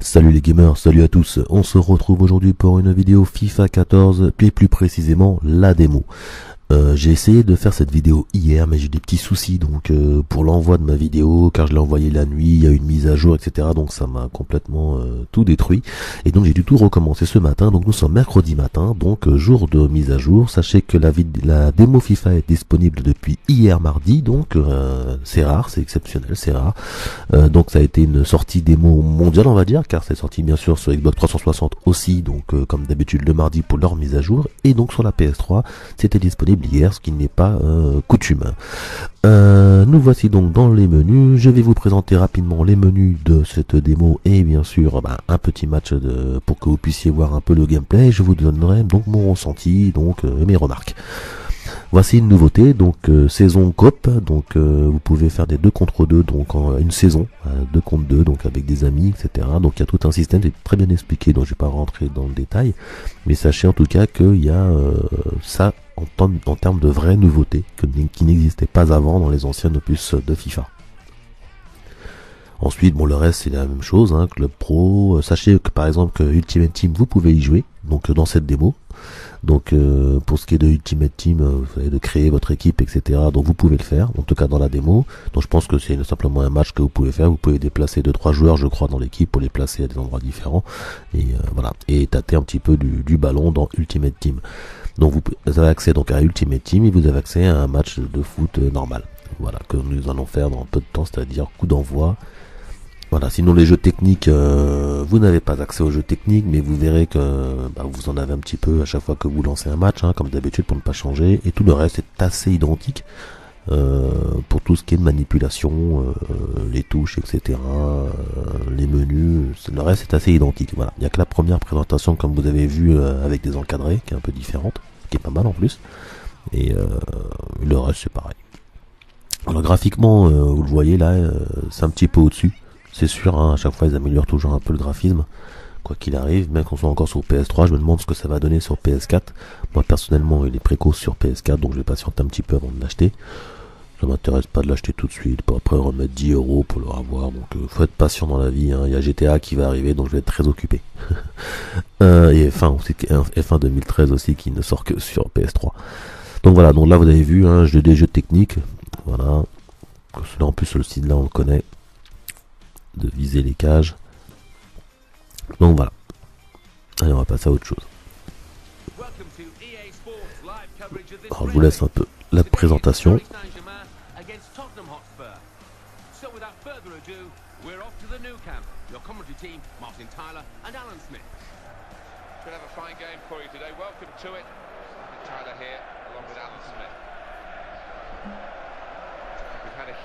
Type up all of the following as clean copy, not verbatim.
Salut les gamers, salut à tous, on se retrouve aujourd'hui pour une vidéo FIFA 14, puis plus précisément la démo. J'ai essayé de faire cette vidéo hier, mais j'ai des petits soucis donc pour l'envoi de ma vidéo, car je l'ai envoyé la nuit, il y a eu une mise à jour, etc. Donc ça m'a complètement tout détruit. Et donc j'ai dû tout recommencer ce matin. Donc nous sommes mercredi matin, donc jour de mise à jour. Sachez que la démo FIFA est disponible depuis hier mardi, donc c'est rare, c'est exceptionnel, c'est rare. Donc ça a été une sortie démo mondiale, on va dire, car c'est sorti bien sûr sur Xbox 360 aussi, donc comme d'habitude le mardi pour leur mise à jour. Et donc sur la PS3, c'était disponible hier, ce qui n'est pas coutume. Nous voici donc dans les menus. Je vais vous présenter rapidement les menus de cette démo et bien sûr un petit match pour que vous puissiez voir un peu le gameplay. Je vous donnerai donc mon ressenti, donc mes remarques. Voici une nouveauté, donc saison coop, donc vous pouvez faire des 2 contre 2, donc en une saison, 2 contre 2, donc avec des amis, etc. Donc il y a tout un système, c'est très bien expliqué, donc je vais pas rentrer dans le détail, mais sachez en tout cas qu'il y a ça en termes de vraies nouveautés qui n'existaient pas avant dans les anciennes opus de FIFA. Ensuite, bon, le reste c'est la même chose, hein, Club Pro. Sachez que par exemple que Ultimate Team vous pouvez y jouer, donc dans cette démo. Donc pour ce qui est de Ultimate Team, vous savez, de créer votre équipe, etc. Donc vous pouvez le faire, en tout cas dans la démo. Donc je pense que c'est simplement un match que vous pouvez faire. Vous pouvez déplacer 2-3 joueurs, je crois, dans l'équipe pour les placer à des endroits différents. Et voilà, et tâter un petit peu du ballon dans Ultimate Team. Donc vous avez accès donc à Ultimate Team et vous avez accès à un match de foot normal. Voilà, que nous allons faire dans peu de temps, c'est-à-dire coup d'envoi. Voilà, sinon les jeux techniques, vous n'avez pas accès aux jeux techniques, mais vous verrez que vous en avez un petit peu à chaque fois que vous lancez un match, hein, comme d'habitude pour ne pas changer, et tout le reste est assez identique pour tout ce qui est de manipulation, les touches, etc., les menus, le reste est assez identique. Voilà, il n'y a que la première présentation, comme vous avez vu, avec des encadrés, qui est un peu différente, qui est pas mal en plus, et le reste c'est pareil. Alors graphiquement, vous le voyez là, c'est un petit peu au-dessus. C'est sûr, hein, à chaque fois ils améliorent toujours un peu le graphisme, quoi qu'il arrive, même qu'on soit encore sur PS3, je me demande ce que ça va donner sur PS4. Moi personnellement il est précoce sur PS4, donc je vais patienter un petit peu avant de l'acheter. Ça m'intéresse pas de l'acheter tout de suite, pour après remettre 10 € pour le revoir, donc faut être patient dans la vie, hein. Il y a GTA qui va arriver, donc je vais être très occupé. Et F1 2013 aussi qui ne sort que sur PS3. Donc voilà, donc là vous avez vu, hein, des jeux techniques, voilà. Là en plus le style là on le connaît, de viser les cages. Donc voilà. Allez, on va passer à autre chose. Alors je vous laisse un peu la présentation.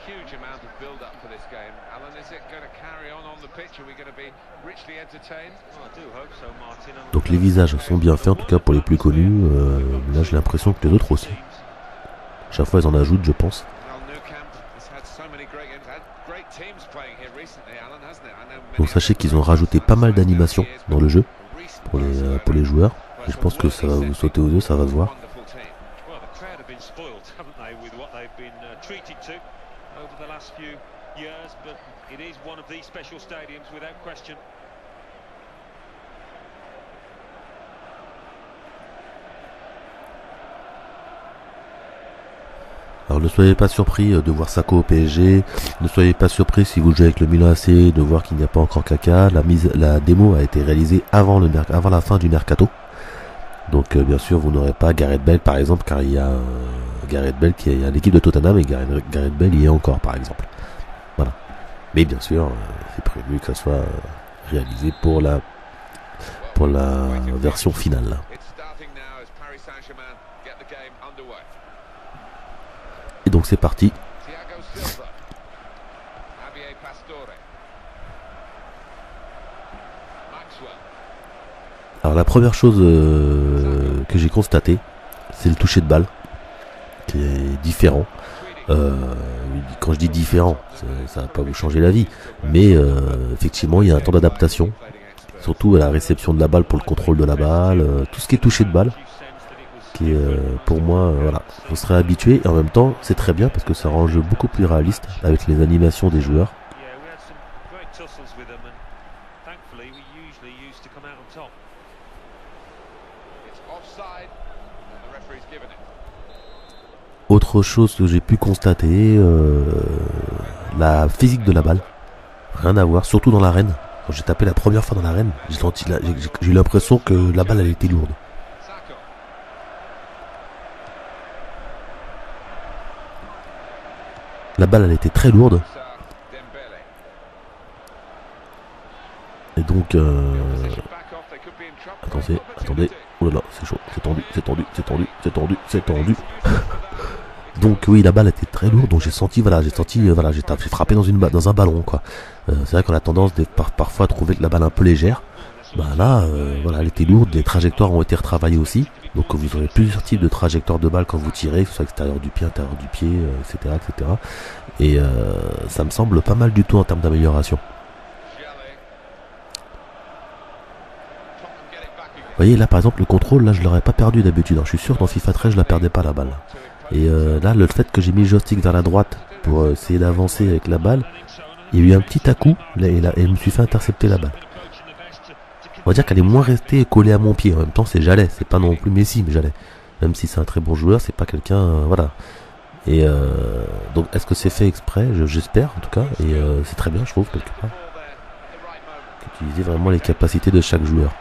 Huge amount of build-up for this game. Alan, is it going to carry on the pitch? Are we going to be richly entertained? Well, I do hope so, Martin. Donc les visages sont bien faits, en tout cas pour les plus connus. Là j'ai l'impression que les autres aussi. Chaque fois ils en ajoutent, je pense. Donc sachez qu'ils ont rajouté pas mal d'animations dans le jeu pour les joueurs. Et je pense que ça va vous sauter aux yeux, ça va se voir. Over the last few years, but it is one of these special stadiums without question. Alors ne soyez pas surpris de voir Sakho au PSG, ne soyez pas surpris si vous jouez avec le Milan AC de voir qu'il n'y a pas encore Kaka. La démo a été réalisée avant la fin du mercato. Donc bien sûr vous n'aurez pas Gareth Bale par exemple, car il y a Gareth Bale qui est à l'équipe de Tottenham et Gareth Bale y est encore par exemple. Voilà. Mais bien sûr c'est prévu que ça soit réalisé pour la version finale. Et donc c'est parti. Alors la première chose que j'ai constatée, c'est le toucher de balle qui est différent. Quand je dis différent, ça va pas vous changer la vie, mais effectivement il y a un temps d'adaptation, surtout à la réception de la balle pour le contrôle de la balle, tout ce qui est toucher de balle, qui est pour moi, voilà, on serait habitué, et en même temps c'est très bien parce que ça rend le jeu beaucoup plus réaliste avec les animations des joueurs. Autre chose que j'ai pu constater, la physique de la balle, rien à voir, surtout dans l'arène. Quand j'ai tapé la première fois dans l'arène, j'ai eu l'impression que la balle elle était lourde. La balle elle était très lourde. Et donc attendez, oh là là, c'est chaud, c'est tendu. Donc oui, la balle était très lourde, donc j'ai frappé dans un ballon quoi. C'est vrai qu'on a tendance parfois à trouver la balle un peu légère. Bah là, elle était lourde, les trajectoires ont été retravaillées aussi. Donc vous aurez plusieurs types de trajectoires de balle quand vous tirez, que ce soit extérieur du pied, intérieur du pied, etc. Et ça me semble pas mal du tout en termes d'amélioration. Vous voyez là par exemple le contrôle, là je l'aurais pas perdu d'habitude. Alors, je suis sûr dans FIFA 13 je la perdais pas la balle. Et là le fait que j'ai mis le joystick vers la droite pour essayer d'avancer avec la balle, il y a eu un petit à-coup et je me suis fait intercepter la balle. On va dire qu'elle est moins restée collée à mon pied. En même temps c'est Jalais, c'est pas non plus Messi, mais Jalais. Même si c'est un très bon joueur, c'est pas quelqu'un voilà. Et donc est-ce que c'est fait exprès? J'espère en tout cas. Et c'est très bien je trouve quelque part. Utiliser vraiment les capacités de chaque joueur.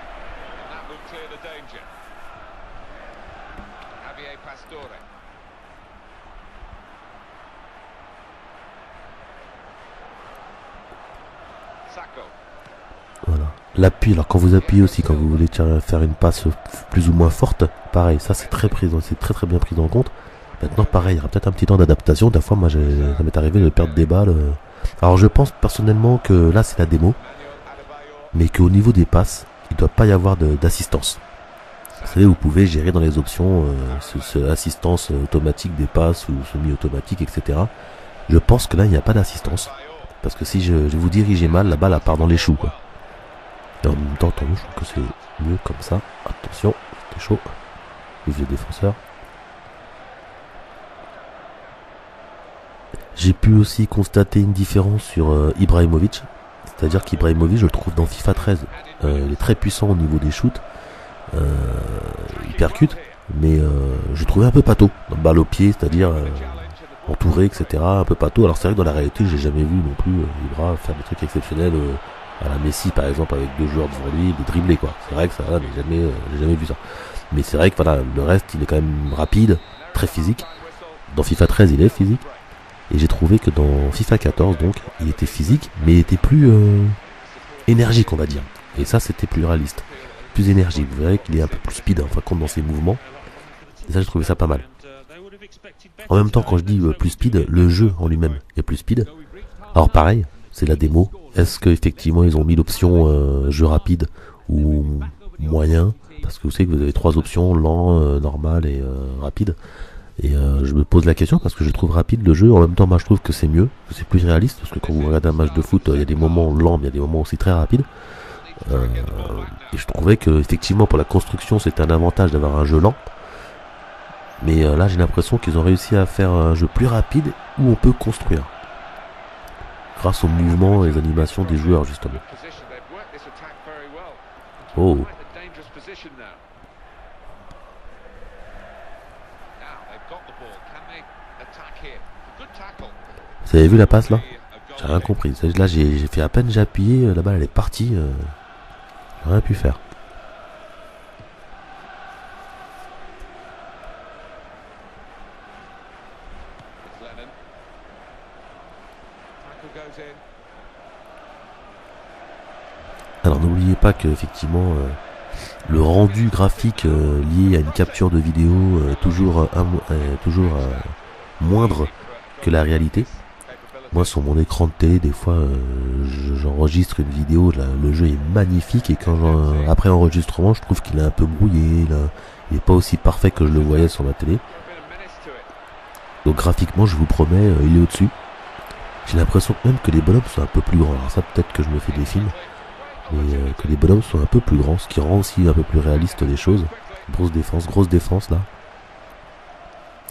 Voilà. L'appui, alors quand vous appuyez aussi, quand vous voulez faire une passe plus ou moins forte, pareil, ça c'est très bien pris en compte. Maintenant pareil, il y aura peut-être un petit temps d'adaptation. Des fois moi ça m'est arrivé de perdre des balles. Alors je pense personnellement que là c'est la démo, mais qu'au niveau des passes, il ne doit pas y avoir d'assistance. Vous savez, vous pouvez gérer dans les options assistance automatique des passes ou semi-automatique, etc. Je pense que là il n'y a pas d'assistance. Parce que si je vous dirigez mal, la balle elle part dans les choux quoi. Et en même temps, je trouve que c'est mieux comme ça. Attention, c'était chaud. Les vieux défenseurs. J'ai pu aussi constater une différence sur Ibrahimovic. C'est-à-dire qu'Ibrahimovic, je le trouve dans FIFA 13. Il est très puissant au niveau des shoots. Il percute. Mais je le trouvais un peu pâteau. Balle au pied, c'est-à-dire entouré, etc. Un peu pâteau. Alors c'est vrai que dans la réalité, j'ai jamais vu non plus Ibra faire des trucs exceptionnels. À la Messi par exemple avec deux joueurs devant lui, des dribblés quoi. C'est vrai que ça, mais j'ai jamais vu ça. Mais c'est vrai que voilà, le reste il est quand même rapide, très physique. Dans FIFA 13 il est physique. Et j'ai trouvé que dans FIFA 14 donc il était physique, mais il était plus énergique on va dire. Et ça c'était plus réaliste, plus énergique. Vous verrez qu'il est un peu plus speed en fin de compte dans ses mouvements. Et ça j'ai trouvé ça pas mal. En même temps quand je dis plus speed, le jeu en lui-même est plus speed. Alors pareil, c'est la démo. Est-ce qu'effectivement ils ont mis l'option jeu rapide ou moyen? Parce que vous savez que vous avez trois options, lent, normal et rapide. Et je me pose la question parce que je trouve rapide le jeu. En même temps, moi je trouve que c'est mieux, que c'est plus réaliste. Parce que quand vous regardez un match de foot, il y a des moments lents, mais il y a des moments aussi très rapides. Et je trouvais que effectivement pour la construction c'était un avantage d'avoir un jeu lent. Mais là j'ai l'impression qu'ils ont réussi à faire un jeu plus rapide où on peut construire. Grâce au mouvement et aux animations des joueurs justement. Oh. Vous avez vu la passe là? J'ai rien compris. Là j'ai fait à peine j'ai appuyé, la balle elle est partie. J'ai rien pu faire. Alors n'oubliez pas que effectivement le rendu graphique lié à une capture de vidéo toujours moindre que la réalité. Moi sur mon écran de télé des fois j'enregistre une vidéo, le jeu est magnifique et quand après enregistrement je trouve qu'il est un peu brouillé, il n'est pas aussi parfait que je le voyais sur ma télé. Donc graphiquement je vous promets il est au-dessus. J'ai l'impression même que les bonhommes sont un peu plus grands. Alors ça peut-être que je me fais des films. Mais que les bonhommes sont un peu plus grands, ce qui rend aussi un peu plus réaliste les choses. Grosse défense là.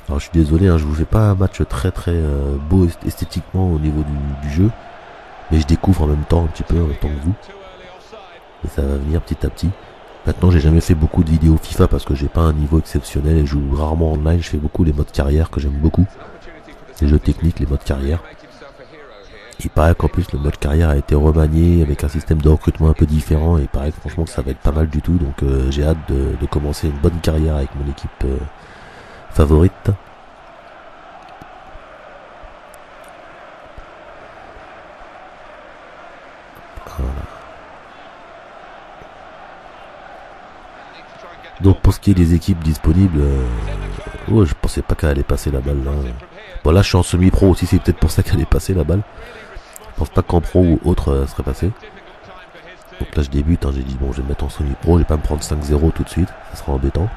Alors je suis désolé, je vous fais pas un match très beau esthétiquement au niveau du jeu, mais je découvre en même temps un petit peu en même temps que vous. Et ça va venir petit à petit. Maintenant, j'ai jamais fait beaucoup de vidéos FIFA parce que j'ai pas un niveau exceptionnel et je joue rarement online. Je fais beaucoup les modes carrière que j'aime beaucoup. Les jeux techniques, les modes carrière. Il paraît qu'en plus le mode carrière a été remanié avec un système de recrutement un peu différent et il paraît que franchement que ça va être pas mal du tout. Donc j'ai hâte de commencer une bonne carrière avec mon équipe favorite. Voilà. Donc pour ce qui est des équipes disponibles, je pensais pas qu'elle allait passer la balle là. Bon là je suis en semi-pro aussi, c'est peut-être pour ça qu'elle allait passer la balle. Je pense pas qu'en pro ou autre serait passé. Donc là je débute, j'ai dit bon je vais me mettre en semi-pro, je vais pas me prendre 5-0 tout de suite, ça sera embêtant.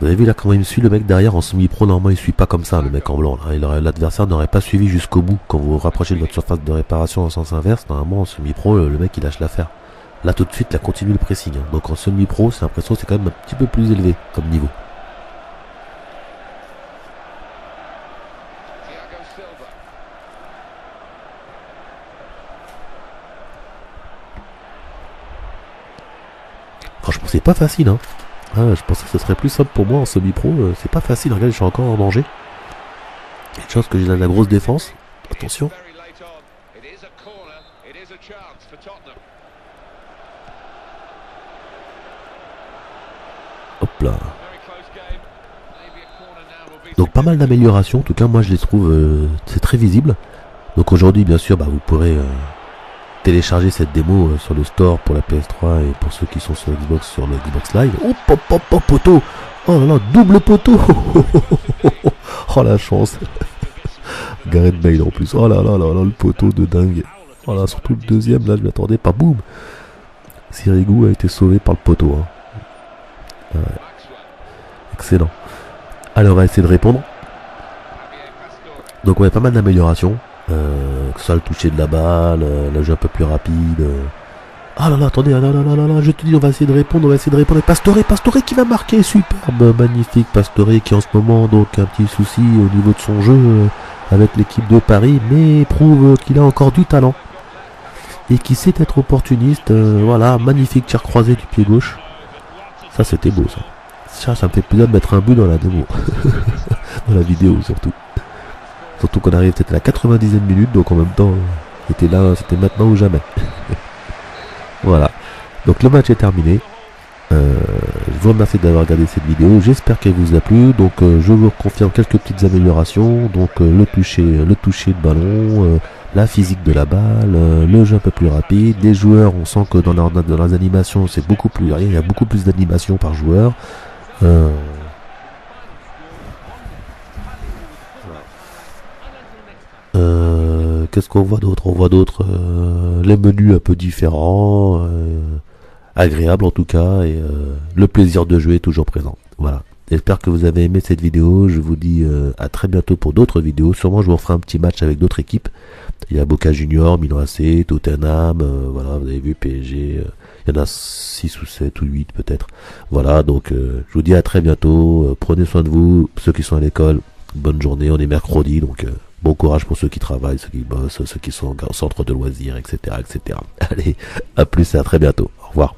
Vous avez vu là comment il me suit le mec derrière en semi-pro, normalement il suit pas comme ça le mec en blanc. L'adversaire n'aurait pas suivi jusqu'au bout. Quand vous vous rapprochez de votre surface de réparation en sens inverse, normalement en semi-pro le mec il lâche l'affaire. Là tout de suite, il a continué le pressing. Donc en semi-pro, c'est l'impression que c'est quand même un petit peu plus élevé comme niveau. Franchement, c'est pas facile. Je pensais que ce serait plus simple pour moi en semi-pro. C'est pas facile. Regardez, je suis encore en danger. Il y a une chance que j'ai la grosse défense. Attention. Hop là. Donc pas mal d'améliorations. En tout cas, moi je les trouve. C'est très visible. Donc aujourd'hui, bien sûr, vous pourrez télécharger cette démo sur le store pour la PS3 et pour ceux qui sont sur Xbox sur le Xbox Live. Oh, poteau. Oh là là, double poteau. Oh la chance. Gareth Bale en plus. Oh là là là là, le poteau de dingue. Oh là, surtout le deuxième, là je m'attendais pas. Boum. Sirigu a été sauvé par le poteau. Excellent. Allez, on va essayer de répondre. Donc pas mal d'améliorations. Que ce soit le toucher de la balle, le jeu un peu plus rapide. Ah là là, attendez, je te dis, on va essayer de répondre. Et Pastore qui va marquer, superbe, magnifique. Pastore qui en ce moment donc un petit souci au niveau de son jeu avec l'équipe de Paris, mais prouve qu'il a encore du talent et qui sait être opportuniste. Voilà, magnifique tir croisé du pied gauche. Ça c'était beau ça. Ça me fait plaisir de mettre un but dans la démo, dans la vidéo surtout. Surtout qu'on arrive peut-être à la 90e minute, donc en même temps, c'était maintenant ou jamais. Voilà. Donc le match est terminé. Je vous remercie d'avoir regardé cette vidéo. J'espère qu'elle vous a plu. Donc je vous confirme quelques petites améliorations. Donc le toucher de ballon, la physique de la balle, le jeu un peu plus rapide. Les joueurs, on sent que dans leurs animations, c'est beaucoup plus. Il y a beaucoup plus d'animations par joueur. Qu'est-ce qu'on voit d'autre? On voit d'autres les menus un peu différents, agréables en tout cas, et le plaisir de jouer est toujours présent. Voilà. J'espère que vous avez aimé cette vidéo. Je vous dis à très bientôt pour d'autres vidéos. Sûrement je vous referai un petit match avec d'autres équipes. Il y a Boca Junior, Milan AC, Tottenham, voilà, vous avez vu PSG, il y en a 6 ou 7 ou 8 peut-être. Voilà, donc je vous dis à très bientôt. Prenez soin de vous, ceux qui sont à l'école. Bonne journée, on est mercredi, donc bon courage pour ceux qui travaillent, ceux qui bossent, ceux qui sont en centre de loisirs, etc., etc. Allez, à plus et à très bientôt. Au revoir.